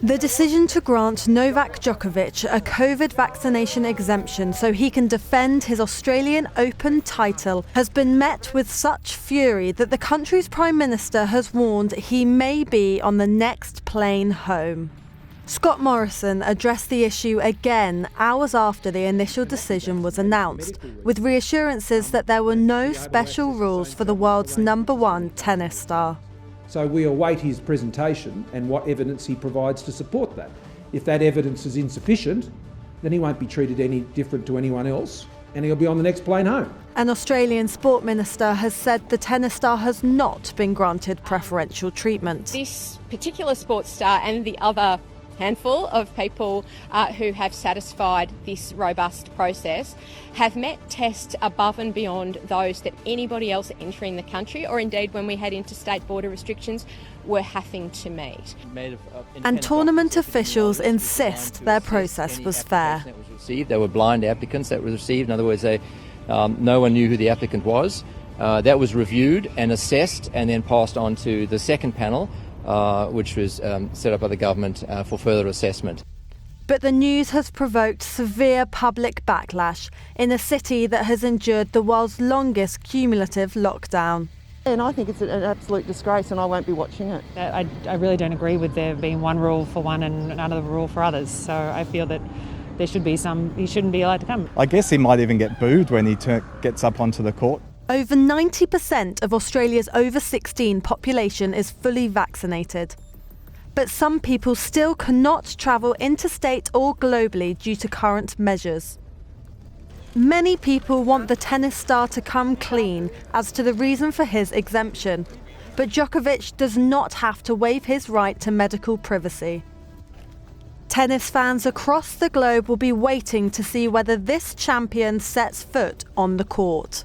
The decision to grant Novak Djokovic a COVID vaccination exemption so he can defend his Australian Open title has been met with such fury that the country's Prime Minister has warned he may be on the next plane home. Scott Morrison addressed the issue again hours after the initial decision was announced, with reassurances that there were no special rules for the world's #1 tennis star. So we await his presentation and what evidence he provides to support that. If that evidence is insufficient, then he won't be treated any different to anyone else and he'll be on the next plane home. An Australian sport minister has said the tennis star has not been granted preferential treatment. This particular sports star and the other handful of people who have satisfied this robust process have met tests above and beyond those that anybody else entering the country, or indeed when we had interstate border restrictions, were having to meet. And tournament officials insist their process was fair. There were blind applicants that were received. In other words, no one knew who the applicant was. That was reviewed and assessed and then passed on to the second panel, which was set up by the government for further assessment. But the news has provoked severe public backlash in a city that has endured the world's longest cumulative lockdown. And I think it's an absolute disgrace and I won't be watching it. I really don't agree with there being one rule for one and another rule for others. So I feel that there should be he shouldn't be allowed to come. I guess he might even get booed when he gets up onto the court. Over 90% of Australia's over 16 population is fully vaccinated. But some people still cannot travel interstate or globally due to current measures. Many people want the tennis star to come clean as to the reason for his exemption. But Djokovic does not have to waive his right to medical privacy. Tennis fans across the globe will be waiting to see whether this champion sets foot on the court.